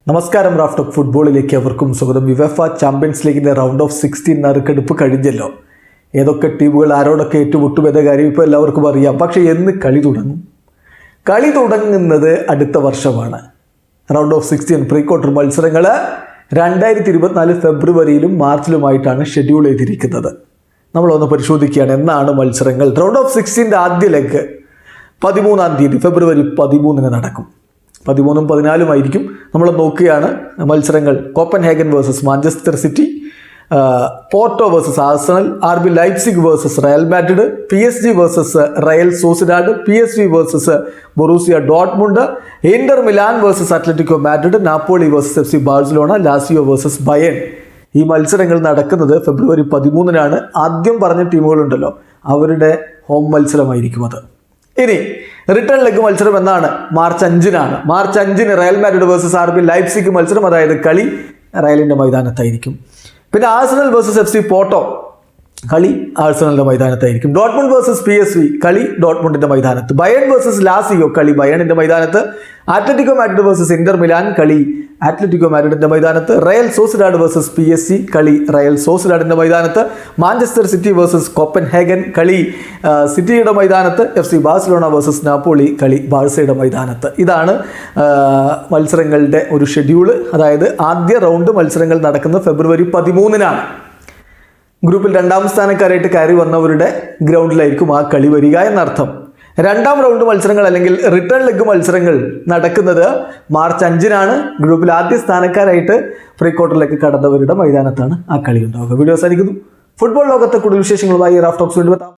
നമസ്കാരം. Raf talk ഫുട്ബോളിലേക്ക് അവർക്കും സ്വാഗതം. യുവേഫ ചാമ്പ്യൻസ് ലീഗിൻ്റെ റൗണ്ട് ഓഫ് 16 നറുക്കെടുപ്പ് കഴിഞ്ഞല്ലോ. ഏതൊക്കെ ടീമുകൾ ആരോടൊക്കെ ഏറ്റുമുട്ടും എന്ന കാര്യം ഇപ്പോൾ എല്ലാവർക്കും അറിയാം. പക്ഷേ എന്ന് കളി തുടങ്ങും? കളി തുടങ്ങുന്നത് അടുത്ത വർഷമാണ്. റൗണ്ട് ഓഫ് 16 പ്രീ ക്വാർട്ടർ മത്സരങ്ങൾ 2024 ഫെബ്രുവരിയിലും മാർച്ചിലുമായിട്ടാണ് ഷെഡ്യൂൾ ചെയ്തിരിക്കുന്നത്. നമ്മളൊന്ന് പരിശോധിക്കുകയാണ് എന്നാണ് മത്സരങ്ങൾ. റൗണ്ട് ഓഫ് 16 ആദ്യ ലെഗ് 13-ാം തീയതി ഫെബ്രുവരി 13-ന് നടക്കും. 13-ഉം 14-ഉമായിരിക്കും. നമ്മൾ നോക്കുകയാണ് മത്സരങ്ങൾ. Copenhagen versus Manchester city, Porto versus Arsenal, RB Leipzig versus Real Madrid, PSG versus Real Sociedad, PSV versus Borussia Dortmund, Inter Milan versus Atletico Madrid, Napoli versus FC Barcelona, Lazio versus Bayern. ഈ മത്സരങ്ങൾ നടക്കുന്നത് ഫെബ്രുവരി 13-നാണ്. ആദ്യം പറഞ്ഞ ടീമുകളുണ്ടല്ലോ, അവരുടെ home മത്സരമായിരിക്കും അത്. ഇനി return leg മത്സരം എന്നാണ്? മാർച്ച് 5-നാണ്. മാർച്ച് 5-ന് Real Madrid versus RB Leipzig മത്സരം, അതായത് കളി റയലിൻ്റെ മൈതാനത്തായിരിക്കും. പിന്നെ ആഴ്സണൽ വേഴ്സസ് FC പോർട്ടോ, കളി ആഴ്സണലിൻ്റെ മൈതാനത്തായിരിക്കും. ഡോർട്ട്മുണ്ട് വേഴ്സസ് PSV, കളി ഡോർട്ട്മുണ്ടിൻ്റെ മൈതാനത്ത്. ബയേൺ വേഴ്സസ് ലാസിയോ, കളി ബയേണിൻ്റെ മൈതാനത്ത്. Atletico Madrid versus Inter Milan, കളി അത്ലറ്റിക്കോ മാഡ്രിഡിൻ്റെ മൈതാനത്ത്. റയൽ സോസിഡാഡ് വേഴ്സസ് PSG, കളി റയൽ സോസിഡാഡിൻ്റെ മൈതാനത്ത്. മാഞ്ചസ്റ്റർ സിറ്റി വേഴ്സസ് കോപ്പൻഹേഗൻ, കളി സിറ്റിയുടെ മൈതാനത്ത്. FC ബാഴ്സലോണ വേഴ്സസ് നാപ്പോളി, കളി ബാഴ്സയുടെ മൈതാനത്ത്. ഇതാണ് മത്സരങ്ങളുടെ ഒരു ഷെഡ്യൂള്. അതായത് ആദ്യ റൗണ്ട് മത്സരങ്ങൾ നടക്കുന്നത് ഫെബ്രുവരി 13-നാണ്. ഗ്രൂപ്പിൽ 2-ാം സ്ഥാനക്കാരായിട്ട് കയറി വന്നവരുടെ ഗ്രൗണ്ടിലായിരിക്കും ആ കളി വരിക എന്നർത്ഥം. 2-ാം റൗണ്ട് മത്സരങ്ങൾ അല്ലെങ്കിൽ റിട്ടേൺ ലെഗ് മത്സരങ്ങൾ നടക്കുന്നത് മാർച്ച് 5-നാണ്. ഗ്രൂപ്പിൽ ആദ്യ സ്ഥാനക്കാരായിട്ട് പ്രീ ക്വാർട്ടറിലേക്ക് കടന്നവരുടെ മൈതാനത്താണ് ആ കളി ഉണ്ടാവുക. വീഡിയോ അവസാനിക്കുന്നു. ഫുട്ബോൾ ലോകത്തെ കൂടുതൽ വിശേഷങ്ങളുമായി റാഫ് ടോക്സ് വീണ്ടും എത്താം.